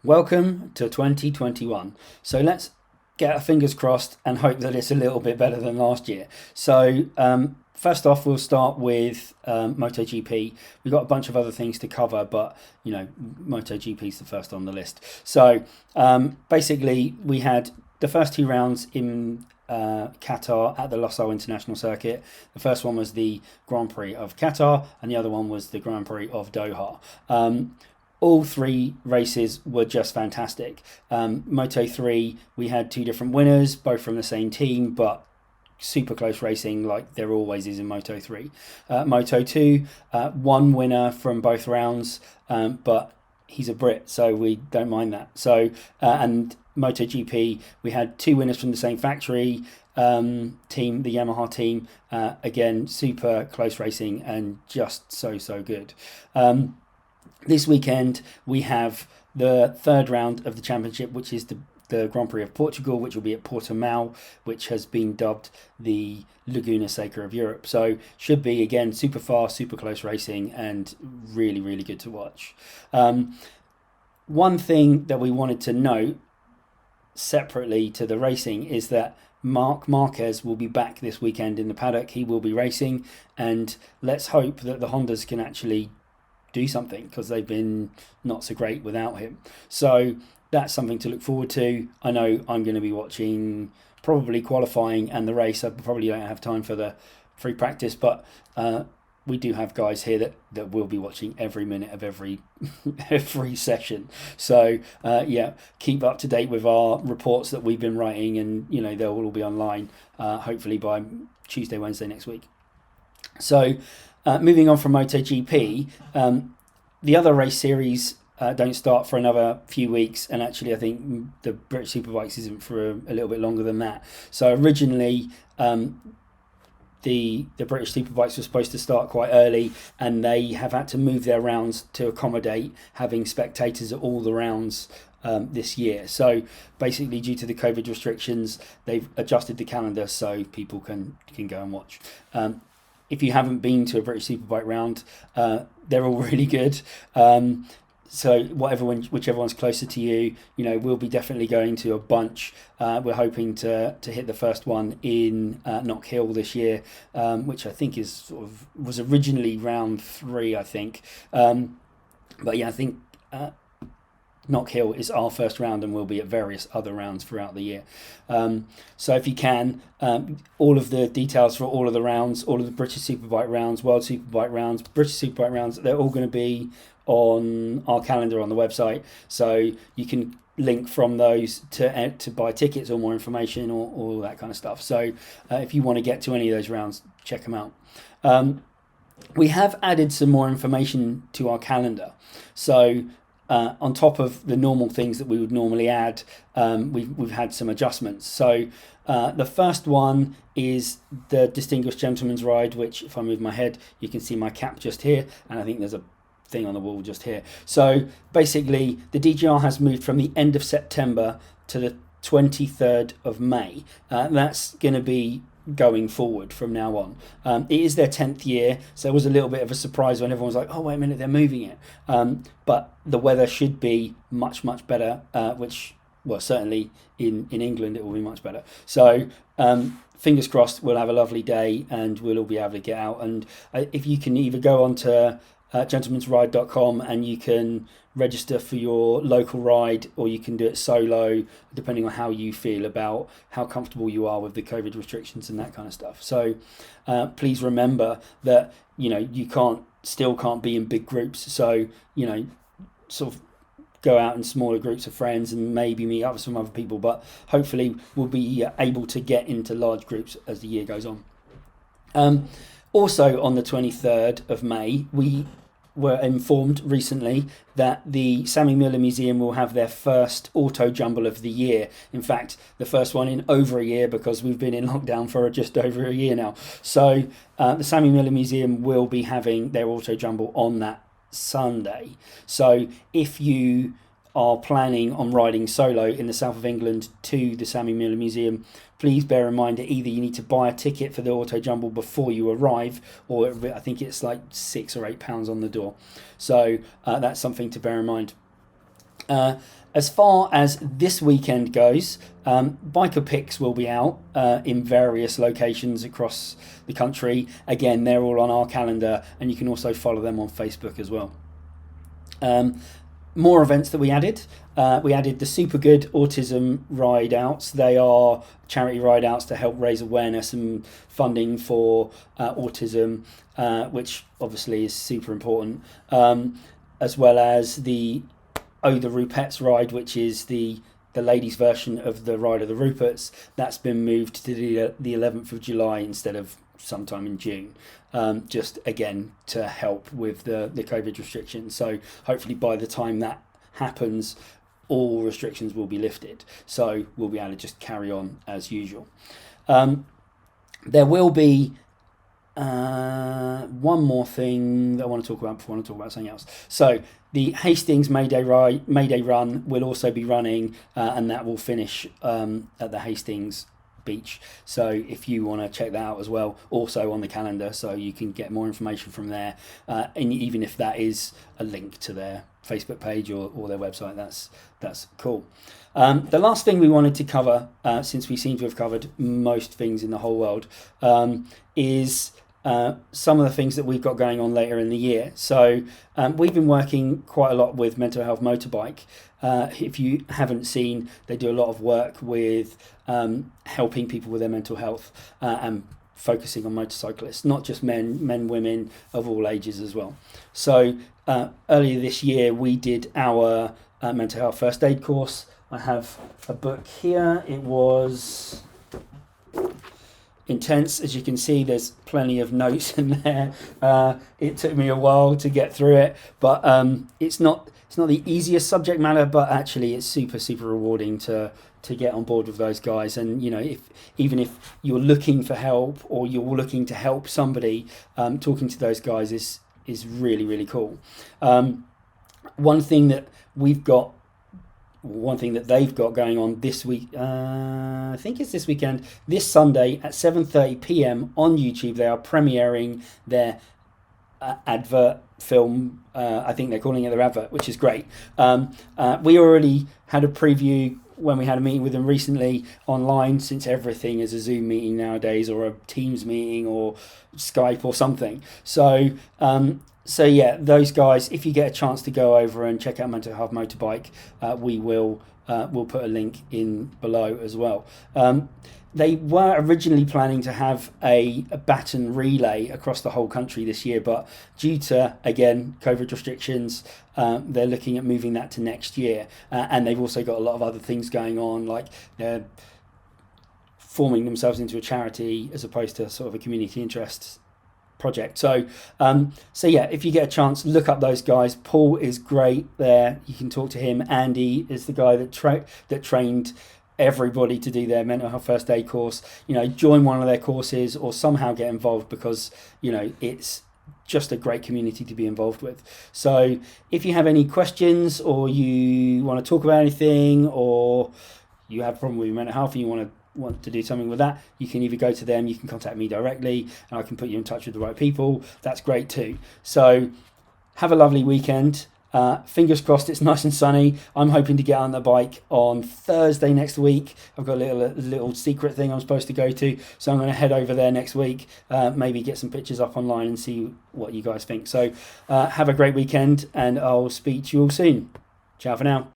Welcome to 2021. So let's get our fingers crossed and hope that it's a little bit better than last year. First off, we'll start with MotoGP. We've got a bunch of other things to cover, but MotoGP is the first on the list. Basically, we had the first two rounds in Qatar at the Losail International Circuit. The first one was the Grand Prix of Qatar, and the other one was the Grand Prix of Doha. All three races were just fantastic. Moto 3, we had two different winners, both from the same team, but super close racing like there always is in Moto 3. Moto 2, one winner from both rounds, but he's a Brit, so we don't mind that. And MotoGP, we had two winners from the same factory team, the Yamaha team. Again, super close racing and just so good. This weekend we have the third round of the championship, which is the Grand Prix of Portugal, which will be at Portimao, which has been dubbed the Laguna Seca of Europe. So should be, again, super fast, super close racing and really good to watch. One thing that we wanted to note separately to the racing is that Marc Marquez will be back this weekend in the paddock. He will be racing, and let's hope that the Hondas can actually do something, because they've been not so great without him. So that's something to look forward to. I know I'm going to be watching probably qualifying and the race. I probably don't have time for the free practice, but we do have guys here that will be watching every minute of every session. So keep up to date with our reports that we've been writing, and they'll all be online hopefully by Tuesday, Wednesday next week. So moving on from MotoGP, the other race series don't start for another few weeks, and actually I think the British Superbikes isn't for a little bit longer than that. So originally the British Superbikes were supposed to start quite early, and they have had to move their rounds to accommodate having spectators at all the rounds this year. So basically, due to the COVID restrictions, they've adjusted the calendar so people can go and watch. If you haven't been to a British Superbike round, they're all really good. So whichever one's closer to you, we'll be definitely going to a bunch. We're hoping to hit the first one in Knock Hill this year, which I think was originally round 3, I think. I think Knock Hill is our first round, and we'll be at various other rounds throughout the year. So if you can, all of the details for all of the rounds, all of the British Superbike rounds, World Superbike rounds, British Superbike rounds, they're all going to be on our calendar on the website. So you can link from those to buy tickets or more information or all that kind of stuff. So if you want to get to any of those rounds, check them out. We have added some more information to our calendar. So on top of the normal things that we would normally add, we've had some adjustments. So the first one is the Distinguished Gentleman's Ride, which, if I move my head, you can see my cap just here, and I think there's a thing on the wall just here. So basically, the DGR has moved from the end of September to the 23rd of May. That's going to be going forward from now on. It is their 10th year, so it was a little bit of a surprise when everyone was like, oh wait a minute, they're moving it. But the weather should be much better, certainly in England it will be much better. So fingers crossed we'll have a lovely day and we'll all be able to get out. And if you can either go on to gentlemansride.com and you can register for your local ride, or you can do it solo, depending on how you feel about how comfortable you are with the COVID restrictions and that kind of stuff. So please remember that you still can't be in big groups, so sort of go out in smaller groups of friends and maybe meet up with some other people, but hopefully we'll be able to get into large groups as the year goes on. Also on the 23rd of May, we were informed recently that the Sammy Miller Museum will have their first auto jumble of the year. In fact, the first one in over a year, because we've been in lockdown for just over a year now. So the Sammy Miller Museum will be having their auto jumble on that Sunday. So if you are planning on riding solo in the south of England to the Sammy Miller Museum, please bear in mind that either you need to buy a ticket for the auto jumble before you arrive, or I think it's like £6 or £8 on the door. So that's something to bear in mind. As far as this weekend goes, biker pics will be out in various locations across the country. Again, they're all on our calendar, and you can also follow them on Facebook as well. More events that we added. We added the Super Good Autism Ride Outs. They are charity ride outs to help raise awareness and funding for autism, which obviously is super important, as well as the Rupettes ride, which is the ladies' version of the Ride of the Rupettes. That's been moved to the 11th of July instead of sometime in June, just again to help with the COVID restrictions. So hopefully by the time that happens, all restrictions will be lifted. So we'll be able to just carry on as usual. There will be one more thing that I want to talk about before I talk about something else. So the Hastings Mayday Run will also be running, and that will finish at the Hastings beach. So if you want to check that out as well, also on the calendar, so you can get more information from there, and even if that is a link to their Facebook page or their website, that's cool. The last thing we wanted to cover, since we seem to have covered most things in the whole world, is some of the things that we've got going on later in the year. So we've been working quite a lot with Mental Health Motorbike. If you haven't seen, they do a lot of work with helping people with their mental health and focusing on motorcyclists, not just men, women of all ages as well. So earlier this year, we did our mental health first aid course. I have a book here. It was intense, as you can see. There's plenty of notes in there. It took me a while to get through it, but it's not the easiest subject matter, but actually it's super rewarding to get on board with those guys. And you know, even if you're looking for help or you're looking to help somebody, talking to those guys is really cool. One thing that they've got going on this week, I think it's this weekend, this Sunday at 7:30 p.m. on YouTube, they are premiering their advert film. I think they're calling it their advert, which is great. We already had a preview when we had a meeting with them recently online, since everything is a Zoom meeting nowadays, or a Teams meeting, or Skype or something. So yeah, those guys, if you get a chance to go over and check out Mental Health Motorbike, we'll put a link in below as well. They were originally planning to have a baton relay across the whole country this year, but due to, again, COVID restrictions, they're looking at moving that to next year. And they've also got a lot of other things going on, like they're forming themselves into a charity as opposed to sort of a community interest project. So yeah, if you get a chance, look up those guys. Paul is great there. You can talk to him. Andy is the guy that trained everybody to do their mental health first aid course. You know, join one of their courses or somehow get involved, because you know it's just a great community to be involved with. So if you have any questions, or you want to talk about anything, or you have a problem with your mental health and you want to do something with that, you can either go to them, you can contact me directly, and I can put you in touch with the right people. That's great too. So have a lovely weekend. Fingers crossed it's nice and sunny. I'm hoping to get on the bike on Thursday next week. I've got a little secret thing I'm supposed to go to, so I'm going to head over there next week, maybe get some pictures up online and see what you guys think. So have a great weekend, and I'll speak to you all soon. Ciao for now.